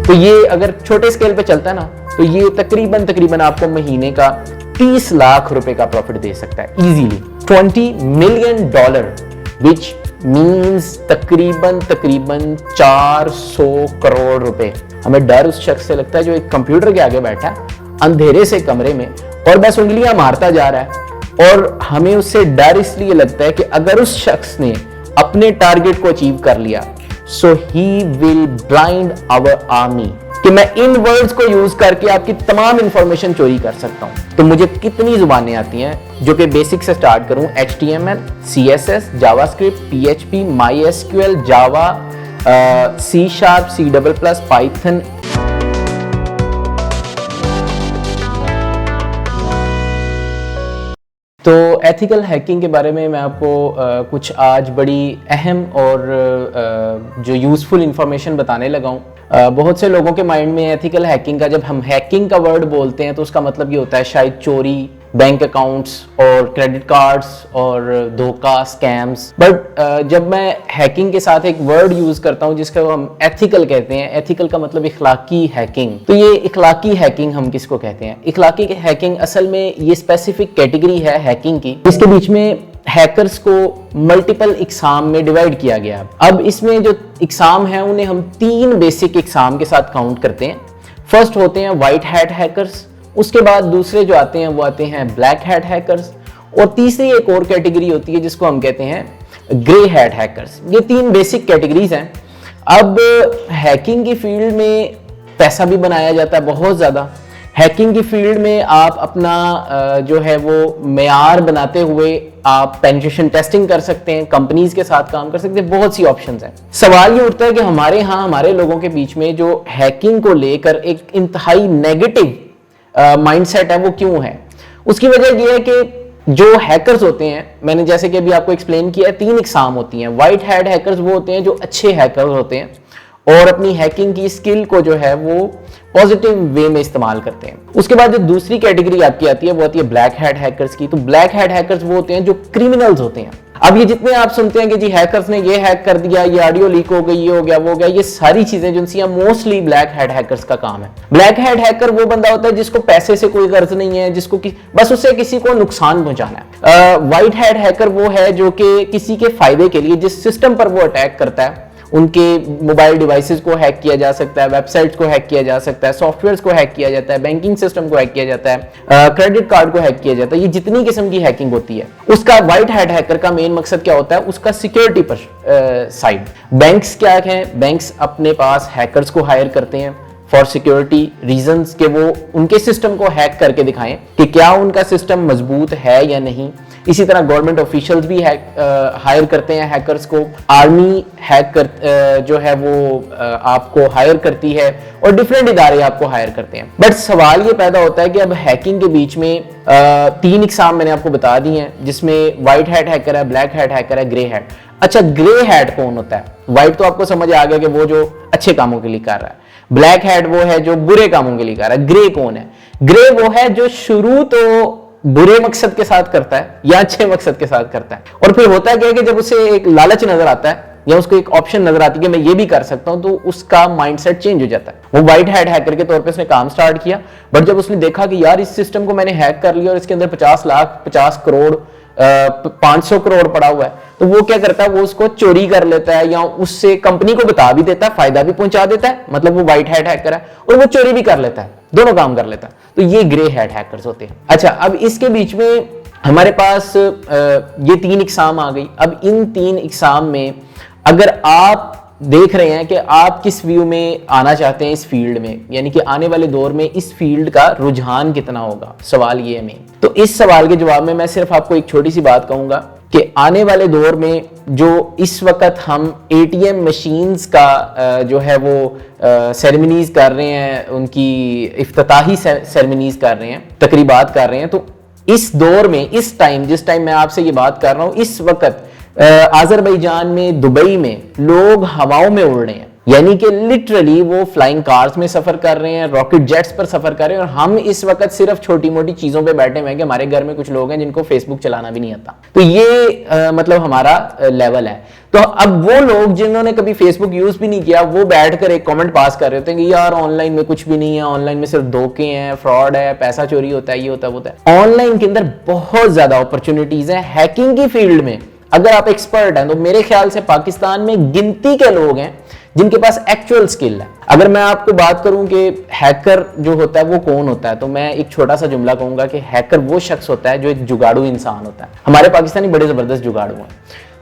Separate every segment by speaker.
Speaker 1: तो ये अगर छोटे स्केल पे चलता है ना, तो ये तकरीबन आपको महीने का 30 लाख रुपए का प्रॉफिट दे सकता है इजीली। $20 मिलियन, विच मीन्स तकरीबन 400 करोड़ रुपए। हमें डर उस शख्स से लगता है जो एक कंप्यूटर के आगे बैठा है अंधेरे से कमरे में और बस उंगलियां मारता जा रहा है, और हमें उससे डर इसलिए लगता है कि अगर उस शख्स ने अपने टारगेट को अचीव कर लिया, so he will blind our army, कि मैं इन वर्ड्स को यूज करके आपकी तमाम इंफॉर्मेशन चोरी कर सकता हूं। तो मुझे कितनी जुबानें आती हैं, जो कि बेसिक से स्टार्ट करूं, HTML, CSS, JavaScript, PHP, MySQL, Java, C#, C++, Python. तो एथिकल हैकिंग के बारे में मैं आपको कुछ आज बड़ी अहम और जो यूज़फुल इंफॉर्मेशन बताने लगा हूँ। बहुत से लोगों के माइंड में एथिकल हैकिंग का, जब हम हैकिंग का वर्ड बोलते हैं तो उसका मतलब ये होता है शायद चोरी, बैंक अकाउंट्स और क्रेडिट कार्ड्स और धोखा, स्कैम्स। बट जब मैं हैकिंग के साथ एक वर्ड यूज करता हूँ जिसको हम एथिकल कहते हैं, एथिकल का मतलब इखलाकी हैकिंग, तो ये इखलाकी हैकिंग हम किसको कहते हैं? इखलाकी हैकिंग असल में ये स्पेसिफिक कैटेगरी है हैकिंग की, इसके बीच में हैकर्स को मल्टीपल इकसाम में डिवाइड किया गया। अब इसमें जो इकसाम है उन्हें हम 3 बेसिक इकसाम के साथ काउंट करते हैं। फर्स्ट होते हैं वाइट हैट हैकर्स, उसके बाद दूसरे जो आते हैं वो आते हैं ब्लैक हैट हैकर्स, और तीसरी एक और कैटेगरी होती है जिसको हम कहते हैं ग्रे हैट हैकर्स। ये 3 बेसिक कैटेगरीज हैं। अब हैकिंग की फील्ड में पैसा भी बनाया जाता है बहुत ज़्यादा। हैकिंग की फील्ड में आप अपना जो है वो मेयार बनाते हुए आप पेनिट्रेशन टेस्टिंग कर सकते हैं, कंपनीज के साथ काम कर सकते हैं, बहुत सी ऑप्शंस हैं। सवाल ये उठता है कि हमारे यहाँ हमारे लोगों के बीच में जो हैकिंग को लेकर एक इंतहाई नेगेटिव माइंडसेट है वो क्यों है? उसकी वजह यह है कि जो हैकर्स होते हैं, मैंने जैसे कि अभी आपको एक्सप्लेन किया है, 3 इकसाम होती हैं। वाइट हैट हैकर्स वो होते हैं जो अच्छे हैकर्स होते हैं और अपनी हैकिंग की स्किल को जो है वो पॉजिटिव वे में इस्तेमाल करते हैं। उसके बाद जो दूसरी कैटेगरी आपकी आती है वो आती है ब्लैक हैट हैकर्स की। तो ब्लैक हैट हैकर्स वो होते हैं जो क्रिमिनल्स होते हैं। अब ये जितने आप सुनते हैं कि जी हैकर्स ने ये हैक कर दिया, ये ऑडियो लीक हो गई, ये हो गया, वो हो गया, ये सारी चीजें जो सी मोस्टली ब्लैक हैट हैकर्स का काम है। ब्लैक हैट हैकर वो बंदा होता है जिसको पैसे से कोई गर्ज नहीं है, जिसको बस उससे किसी को नुकसान पहुंचाना है। व्हाइट हैट हैकर वो है जो कि किसी के फायदे के लिए जिस सिस्टम पर वो अटैक करता है, उनके मोबाइल डिवाइसेस को हैक किया जा सकता है, वेबसाइट्स को हैक किया जा सकता है, सॉफ्टवेयर्स को हैक किया जाता है, बैंकिंग सिस्टम को हैक किया जाता है, क्रेडिट कार्ड को हैक किया जाता है। ये जितनी किस्म की हैकिंग होती है, उसका व्हाइट हैट हैकर का मेन मकसद क्या होता है? उसका सिक्योरिटी पर साइड। बैंक्स क्या है? बैंक्स अपने पास हैकर्स को हायर करते हैं फॉर सिक्योरिटी रीजंस, के वो उनके सिस्टम को हैक करके दिखाएं कि क्या उनका सिस्टम मजबूत है या नहीं। इसी तरह गवर्नमेंट ऑफिशियल्स भी हायर करते हैं हैकर्स को, आर्मी जो है वो आपको हायर करती है, और डिफरेंट इदारे आपको हायर करते हैं। बट सवाल ये पैदा होता है कि अब हैकिंग के बीच में 3 इकसाम मैंने आपको बता दी हैं, जिसमें व्हाइट हैट हैकर है, ब्लैक हैट हैकर है, ग्रे हैट। अच्छा, ग्रे हैट कौन होता है? व्हाइट तो आपको समझ आ गया कि वो जो अच्छे कामों के लिए कर रहा है, ब्लैक हैट वो है जो बुरे कामों के लिए कर रहा है। ग्रे कौन है? ग्रे वो है जो शुरू तो बुरे मकसद के साथ करता है या अच्छे मकसद के साथ करता है, और फिर होता है क्या कि जब उसे एक लालच नजर आता है या उसको एक ऑप्शन नजर आती है कि मैं ये भी कर सकता हूं, तो उसका माइंडसेट चेंज हो जाता है। वो व्हाइट हैट हैकर के तौर पे उसने काम स्टार्ट किया, बट जब उसने देखा कि यार इस सिस्टम को मैंने हैक कर लिया और इसके अंदर 50 लाख, 50 करोड़, 500 करोड़ पड़ा हुआ है, तो वो क्या करता है? वो उसको चोरी कर लेता है या उससे कंपनी को बता भी देता है, फायदा भी पहुंचा देता है, मतलब वो व्हाइट हैट हैकर है, और वो चोरी भी कर लेता है, दोनों काम कर लेता है। तो ये ग्रे हैट हैकर्स होते हैं। अच्छा, अब इसके बीच में हमारे पास ये 3 इकसाम आ गई। अब इन 3 इकसाम में अगर आप देख रहे हैं कि आप किस व्यू में आना चाहते हैं इस फील्ड में, यानी कि आने वाले दौर में इस फील्ड का रुझान कितना होगा, सवाल ये है मेन। तो इस सवाल के जवाब में मैं सिर्फ आपको एक छोटी सी बात कहूंगा कि आने वाले दौर में जो इस वक्त हम ATM मशीन्स का जो है वो सेरेमनीज कर रहे हैं, उनकी इफ्तिताही सेरेमनीज कर रहे हैं, तकरीबात कर रहे हैं, तो इस दौर में, इस टाइम, जिस टाइम मैं आपसे ये बात कर रहा हूं, इस वक्त आज़रबाईजान में, दुबई में लोग हवाओं में उड़ रहे हैं। यानी कि लिटरली वो फ्लाइंग कार्स में सफर कर रहे हैं, रॉकेट जेट्स पर सफर कर रहे हैं, और हम इस वक्त सिर्फ छोटी मोटी चीजों पे बैठे हुए हैं कि हमारे घर में कुछ लोग हैं जिनको फेसबुक चलाना भी नहीं आता। तो ये मतलब हमारा लेवल है। तो अब वो लोग जिन्होंने कभी फेसबुक यूज भी नहीं किया, वो बैठकर एक कमेंट पास कर रहे होते हैं कि यार ऑनलाइन में कुछ भी नहीं है, ऑनलाइन में सिर्फ धोखे हैं, फ्रॉड है, पैसा चोरी होता है, ये होता है, वो होता है। ऑनलाइन के अंदर बहुत ज्यादा अपॉर्चुनिटीज है हैकिंग की फील्ड में। अगर आप एक्सपर्ट हैं तो मेरे ख्याल से पाकिस्तान में गिनती के लोग हैं जिनके पास एक्चुअल स्किल है। अगर मैं आपको बात करूं कि हैकर जो होता है वो कौन होता है, तो मैं एक छोटा सा जुमला कहूंगा कि हैकर वो शख्स होता है जो एक जुगाड़ू इंसान होता है। हमारे पाकिस्तानी बड़े जबरदस्त जुगाड़ू हैं।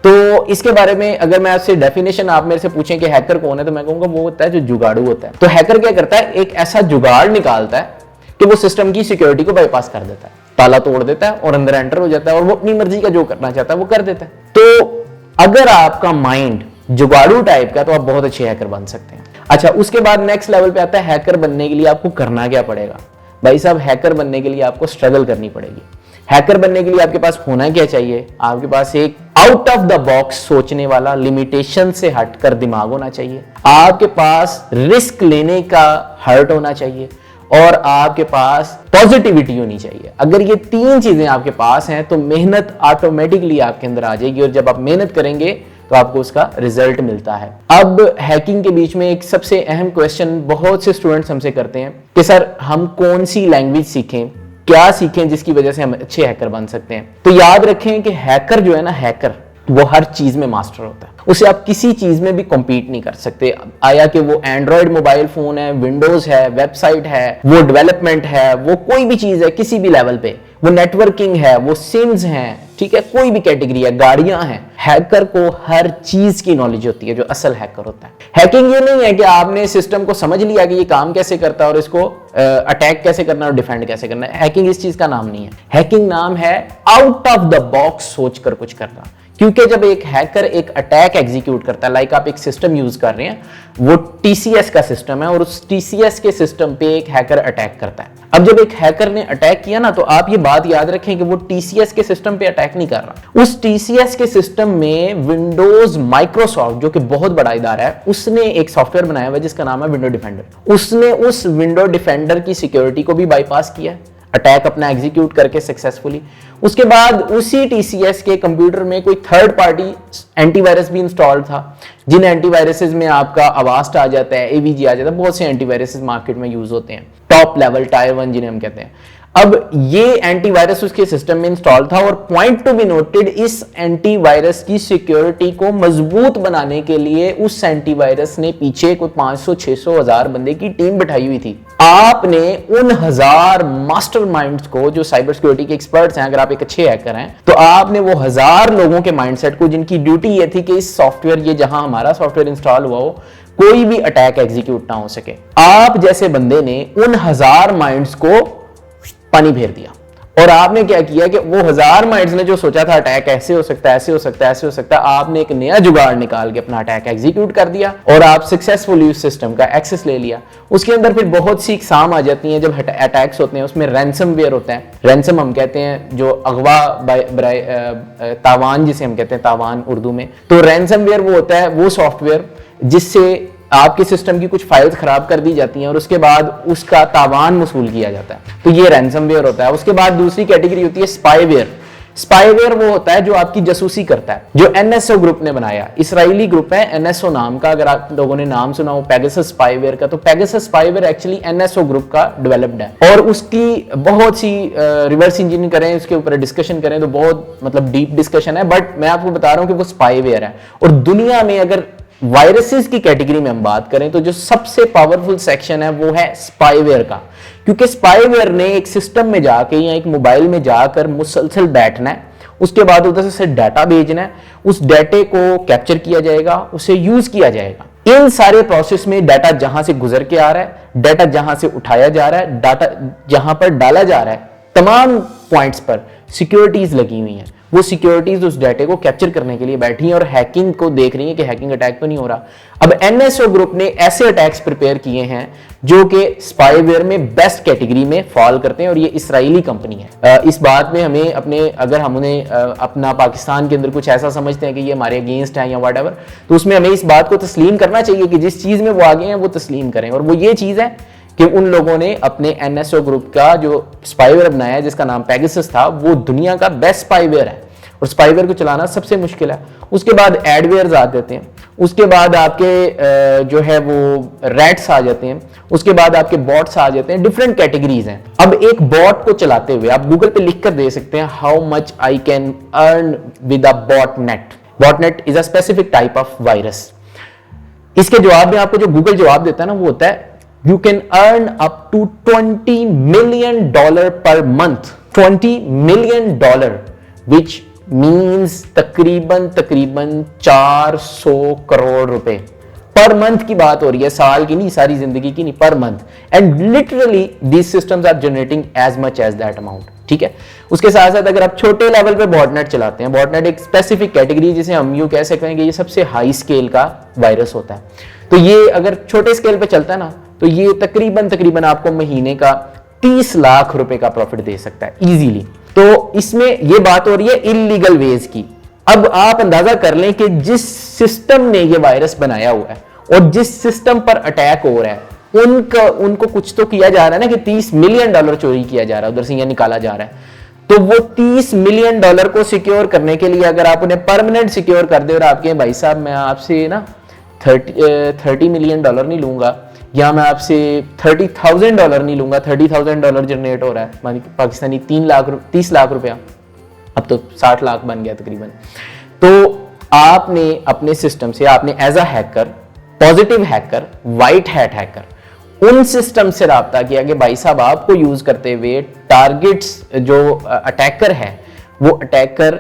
Speaker 1: तो इसके बारे में अगर मैं आपसे डेफिनेशन आप मेरे से पूछें कि हैकर कौन है, तो मैं कहूंगा वो होता है जो जुगाड़ू होता है। तो हैकर क्या करता है, एक ऐसा जुगाड़ निकालता है कि वो सिस्टम की सिक्योरिटी को बाईपास कर देता है, ताला तोड़ देता है और अंदर एंटर हो जाता है, और वो अपनी मर्जी का जो करना चाहता है वो कर देता है। तो अगर आपका माइंड जुगाड़ू टाइप का, तो आप बहुत अच्छे हैकर बन सकते हैं। अच्छा, उसके बाद नेक्स्ट लेवल पे आता है हैकर बनने के लिए आपको करना क्या पड़ेगा। भाई साहब, हैकर बनने के लिए आपको स्ट्रगल करनी पड़ेगी। हैकर बनने के लिए आपके पास होना क्या चाहिए, आपके पास एक आउट ऑफ द बॉक्स सोचने वाला, लिमिटेशन से हटकर दिमाग होना चाहिए। आपके पास रिस्क लेने का हर्ट होना चाहिए, और आपके पास पॉजिटिविटी होनी चाहिए। अगर ये तीन चीजें आपके पास हैं तो मेहनत ऑटोमेटिकली आपके अंदर आ जाएगी, और जब आप मेहनत करेंगे तो आपको उसका रिजल्ट मिलता है। अब हैकिंग के बीच में एक सबसे अहम क्वेश्चन बहुत से स्टूडेंट्स हमसे करते हैं कि सर हम कौन सी लैंग्वेज सीखें, क्या सीखें जिसकी वजह से हम अच्छे हैकर बन सकते हैं। तो याद रखें कि हैकर जो है ना, हैकर वो हर चीज में मास्टर होता है, उसे आप किसी चीज में भी कॉम्पीट नहीं कर सकते। आया कि वो एंड्रॉयड मोबाइल फोन है, विंडोज है, वेबसाइट है, वो डेवलपमेंट है, वो कोई भी चीज है किसी भी लेवल पे, वो नेटवर्किंग है, वो सिम्स हैं, ठीक है, कोई भी कैटेगरी है, गाड़ियां हैं। हैकर को हर चीज की नॉलेज होती है, जो असल हैकर होता है। हैकिंग ये नहीं है कि आपने सिस्टम को समझ लिया कि ये काम कैसे करता है और इसको अटैक कैसे करना और डिफेंड कैसे करना है। हैकिंग इस चीज का नाम नहीं है। हैकिंग नाम है आउट ऑफ द बॉक्स सोचकर कुछ करना। क्योंकि जब एक हैकर एक अटैक एग्जीक्यूट करता है, लाइक आप एक सिस्टम यूज कर रहे हैं, वो टीसीएस का सिस्टम है, और उस टीसीएस के सिस्टम पे एक हैकर अटैक करता है। अब जब एक हैकर ने अटैक किया ना, तो आप ये बात याद रखें कि वो टीसीएस के सिस्टम पे अटैक नहीं कर रहा। उस टीसीएस के सिस्टम में विंडोज माइक्रोसॉफ्ट, जो कि बहुत बड़ा इदारा है, उसने एक सॉफ्टवेयर बनाया हुआ जिसका नाम है विंडो डिफेंडर। उसने उस विंडो डिफेंडर की सिक्योरिटी को भी बाईपास किया, अटैक अपना एग्जीक्यूट करके सक्सेसफुली। उसके बाद उसी टीसीएस के कंप्यूटर में कोई थर्ड पार्टी एंटीवायरस भी इंस्टॉल था, जिन एंटीवायरसेस में आपका अवास्ट आ जाता है, एवीजी आ जाता है। बहुत से एंटीवायरसेस मार्केट में यूज होते हैं, टॉप लेवल, टायर 1 जिन्हें हम कहते हैं। अब ये एंटीवायरस उसके सिस्टम में इंस्टॉल था, और पॉइंट टू बी नोटेड, इस एंटीवायरस की सिक्योरिटी को मजबूत बनाने के लिए उस एंटीवायरस ने पीछे कोई 500, 600, 1000 बंदे की टीम बिठाई हुई थी। आपने उन 1000 मास्टरमाइंड्स को, जो साइबर सिक्योरिटी के एक्सपर्ट्स हैं, अगर आप एक अच्छे हैकर हैं, तो आपने वो 1000 लोगों के माइंडसेट को, जिनकी ड्यूटी ये थी कि इस सॉफ्टवेयर, ये जहां हमारा सॉफ्टवेयर इंस्टॉल हुआ हो, कोई भी अटैक एग्जीक्यूट ना हो सके, आप जैसे बंदे ने उन 1000 माइंड्स को पानी फेर दिया। और आपने क्या किया कि वो 1000 माइंड्स ने जो सोचा था अटैक ऐसे हो सकता है, ऐसे हो सकता है, ऐसे हो सकता है, आपने एक नया जुगाड़ निकाल के अपना अटैक एग्जीक्यूट कर दिया, और आप सक्सेसफुली उस सिस्टम का एक्सेस ले लिया। उसके अंदर फिर बहुत सी इकसाम आ जाती हैं जब अटैक्स होते हैं। उसमें रैंसमवेयर होता है, रैंसम हम कहते हैं जो अगवा तावान, जिसे हम कहते हैं तावान उर्दू में। तो रैंसमवेयर वो होता है, वो सॉफ्टवेयर जिससे आपके सिस्टम की कुछ फाइल्स खराब कर दी जाती हैं और उसके बाद उसका तावान वसूल किया जाता है, तो ये रैंसमवेयर होता है। उसके बाद दूसरी कैटेगरी होती है स्पाईवेयर। स्पाईवेयर वो होता है जो आपकी जासूसी करता है, जो एनएसओ ग्रुप ने बनाया, इसराइली ग्रुप है एनएसओ नाम का। अगर आप लोगों ने नाम सुना हो पेगासस स्पाईवेयर का, तो Pegasus spyware actually NSO group का डेवलप्ड है, और उसकी बहुत सी रिवर्स इंजीनियरिंग करें, उसके ऊपर डिस्कशन करें तो बहुत मतलब डीप डिस्कशन है, बट मैं आपको बता रहा हूं कि वो स्पाईवेयर है। और दुनिया में अगर वायरसेस की कैटेगरी में हम बात करें तो जो सबसे पावरफुल सेक्शन है वो है स्पाईवेयर का, क्योंकि स्पाईवेयर ने एक सिस्टम में जाके या एक मोबाइल में जाकर मुसलसल बैठना है, उसके बाद उधर से डाटा भेजना है, उस डाटे को कैप्चर किया जाएगा, उसे यूज किया जाएगा। इन सारे प्रोसेस में डाटा जहां से गुजर के आ रहा है, डाटा जहां से उठाया जा रहा है, डाटा जहां पर डाला जा रहा है, तमाम पॉइंट्स पर सिक्योरिटीज लगी हुई हैं। वो सिक्योरिटीज उस डाटे को कैप्चर करने के लिए बैठी हैं और हैकिंग को देख रही हैं कि हैकिंग अटैक तो नहीं हो रहा। अब एनएसओ ग्रुप ने ऐसे अटैक्स प्रिपेयर किए हैं जो कि स्पाईवेयर में बेस्ट कैटेगरी में फॉल करते हैं, और ये इजरायली कंपनी है। इस बात में हमें अगर हम उन्हें अपना पाकिस्तान के अंदर कुछ ऐसा समझते हैं कि ये हमारे अगेंस्ट है या व्हाटएवर, तो उसमें हमें इस बात को तस्लीम करना चाहिए कि जिस चीज में वो आगे हैं वो तस्लीम करें, और वो ये चीज है कि उन लोगों ने अपने एनएसओ ग्रुप का जो स्पाईवेयर बनाया है जिसका नाम पेगासस था, वो दुनिया का बेस्ट स्पाईवेयर है, और स्पाईवेयर को चलाना सबसे मुश्किल है। उसके बाद एडवेयर्स आ जाते हैं, उसके बाद आपके जो है वो रैट्स आ जाते हैं, उसके बाद आपके बॉट्स आ जाते हैं, डिफरेंट कैटेगरीज हैं। अब एक बॉट को चलाते हुए आप गूगल पे लिख कर दे सकते हैं how much I can earn with a botnet. Botnet is a specific type of virus. इसके जवाब में आपको जो गूगल जवाब देता है ना, वो होता है you can earn up to $20 million per month। $20 million, which means तकरीबन 400 करोड़ रुपए पर मंथ की बात हो रही है, साल की नहीं, सारी जिंदगी की नहीं, per month. And literally these systems are generating as much as that amount. ठीक है, उसके साथ साथ अगर आप छोटे लेवल पे बॉटनेट चलाते हैं, बॉटनेट एक स्पेसिफिक कैटेगरी जिसे हम यूं कह सकते हैं कि ये सबसे हाई स्केल का वायरस होता है, तो ये अगर छोटे स्केल पे चलता है ना, तो ये तकरीबन आपको महीने का 30 लाख रुपए का प्रॉफिट दे सकता है इजीली। तो इसमें ये बात हो रही है इलीगल वेज की। अब आप अंदाजा कर लें कि जिस सिस्टम ने ये वायरस बनाया हुआ है और जिस सिस्टम पर अटैक हो रहा है, उनको कुछ तो किया जा रहा है ना, कि $30 मिलियन चोरी किया जा रहा है, उधर से ये निकाला जा रहा है। तो वो $30 मिलियन को सिक्योर करने के लिए अगर आप उन्हें परमानेंट सिक्योर कर दे और आपके भाई साहब मैं आपसे ना $30 मिलियन नहीं लूंगा, या मैं आपसे $30,000 नहीं लूंगा, $30,000 जनरेट हो रहा है पाकिस्तानी 30 लाख रुपया, अब तो 60 लाख बन गया तकरीबन। तो आपने अपने सिस्टम से, आपने as a hacker, positive hacker, white hat hacker, उन सिस्टम से राब्ता किया कि भाई साहब आपको यूज करते हुए टारगेट्स जो अटैकर है, वो अटैकर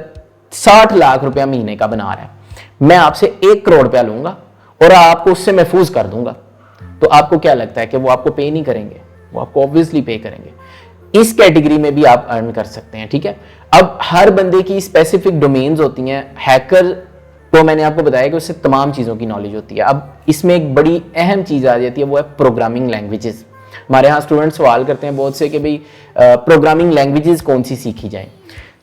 Speaker 1: 60 लाख रुपया महीने का बना रहा है, मैं आपसे 1 करोड़ रुपया लूंगा और आपको उससे महफूज कर दूंगा। तो आपको क्या लगता है कि वो आपको पे नहीं करेंगे? वो आपको ऑब्वियसली पे करेंगे। इस कैटेगरी में भी आप अर्न कर सकते हैं। ठीक है, अब हर बंदे की स्पेसिफिक डोमेन्स होती हैं। हैकर तो मैंने आपको बताया कि उससे तमाम चीज़ों की नॉलेज होती है। अब इसमें एक बड़ी अहम चीज़ आ जाती है, वो है प्रोग्रामिंग लैंग्वेजेस। हमारे यहाँ स्टूडेंट सवाल करते हैं बहुत से कि भाई प्रोग्रामिंग लैंग्वेजेस कौन सी सीखी जाए।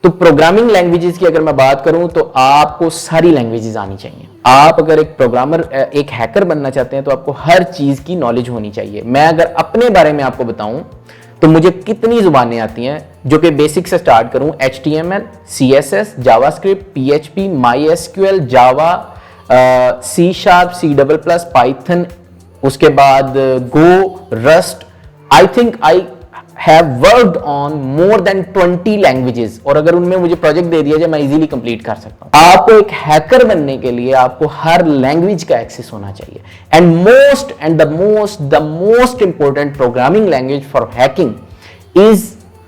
Speaker 1: तो प्रोग्रामिंग लैंग्वेजेस की अगर मैं बात करूं तो आपको सारी लैंग्वेजेस आनी चाहिए। आप अगर एक प्रोग्रामर, एक हैकर बनना चाहते हैं तो आपको हर चीज की नॉलेज होनी चाहिए। मैं अगर अपने बारे में आपको बताऊं तो मुझे कितनी जुबानें आती हैं, जो कि बेसिक से स्टार्ट करूं, HTML, CSS, JavaScript, PHP, MySQL, Java, C#, C++, Python, उसके बाद Go, Rust. I think I have worked on more than 20 languages, और अगर उनमें मुझे प्रोजेक्ट दे दिया जाए मैं इजीली कंप्लीट कर सकता हूं। आपको एक हैकर बनने के लिए आपको हर लैंग्वेज का एक्सेस होना चाहिए। And the most important programming language for hacking is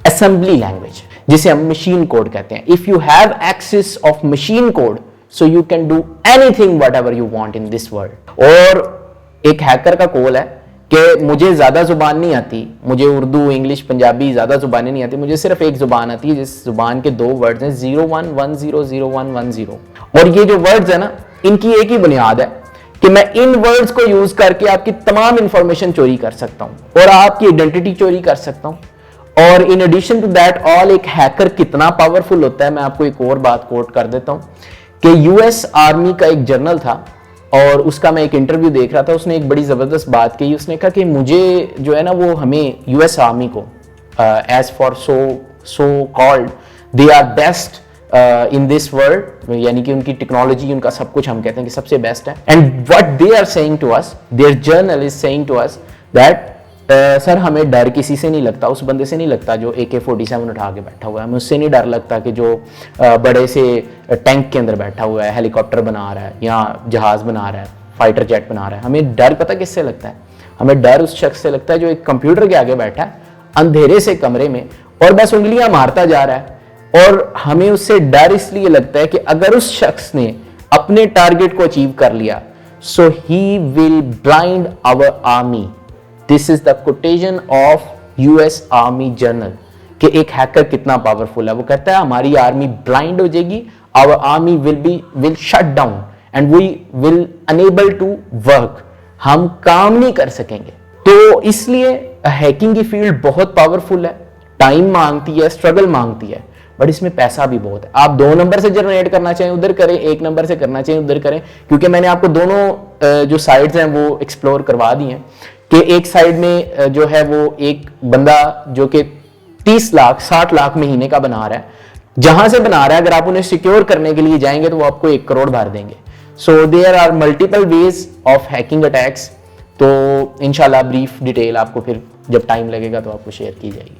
Speaker 1: assembly language, जिसे हम मशीन कोड कहते हैं। If you have access of machine code, so you can do anything whatever you want in this world. और एक hacker का call है कि मुझे ज्यादा जुबान नहीं आती, मुझे उर्दू, इंग्लिश, पंजाबी ज्यादा जुबानें नहीं आती, मुझे सिर्फ एक जुबान आती है, जिस जुबान के 2 वर्ड्स हैं 01100110। और ये जो वर्ड्स है ना, इनकी एक ही बुनियाद है कि मैं इन वर्ड्स को यूज करके आपकी तमाम इंफॉर्मेशन चोरी कर सकता हूं और आपकी आइडेंटिटी चोरी कर सकता हूं। और in addition to that all, एक हैकर कितना पावरफुल होता है, मैं आपको एक और बात कोट कर देता हूं कि US आर्मी का एक जनरल था और उसका मैं एक इंटरव्यू देख रहा था। उसने एक बड़ी जबरदस्त बात कही। उसने कहा कि मुझे जो है ना, वो हमें US आर्मी को as for so called they are best in this world, यानी कि उनकी टेक्नोलॉजी, उनका सब कुछ हम कहते हैं कि सबसे बेस्ट है। And what they are saying to us, their general is saying to us that sir हमें डर किसी से नहीं लगता, उस बंदे से नहीं लगता जो AK-47 उठा के बैठा हुआ है, हमें उससे नहीं डर लगता कि जो बड़े से टैंक के अंदर बैठा हुआ है, हेलीकॉप्टर बना रहा है या जहाज बना रहा है, फाइटर जेट बना रहा है। हमें डर पता किससे लगता है? हमें डर उस शख्स से लगता है जो एक कंप्यूटर के आगे बैठा है अंधेरे से कमरे में और बस उंगलियां मारता जा रहा है। और हमें उससे डर इसलिए लगता है कि अगर उस शख्स ने अपने टारगेट को अचीव कर लिया, so he will blind our army. This is the quotation of US Army Journal. कि एक हैकर कितना पावरफुल है। वो कहता है हमारी आर्मी ब्लाइंड हो जाएगी, our army will shut down and we will unable to work, हम काम नहीं कर सकेंगे। तो इसलिए हैकिंग की फील्ड बहुत पावरफुल है, टाइम मांगती है, स्ट्रगल मांगती है, बट इसमें पैसा भी बहुत है। आप 2 नंबर से जनरेट करना चाहें उधर करें, 1 नंबर से करना चाहें उधर करें, क्योंकि मैंने आपको दोनों जो साइड्स हैं वो एक्सप्लोर करवा दी हैं कि एक साइड में जो है वो एक बंदा जो कि 30 लाख 60 लाख महीने का बना रहा है, जहां से बना रहा है, अगर आप उन्हें सिक्योर करने के लिए जाएंगे तो वो आपको 1 करोड़ भर देंगे। So there are multiple ways of hacking attacks. तो इंशाल्लाह ब्रीफ डिटेल आपको फिर जब टाइम लगेगा तो आपको शेयर की जाएगी।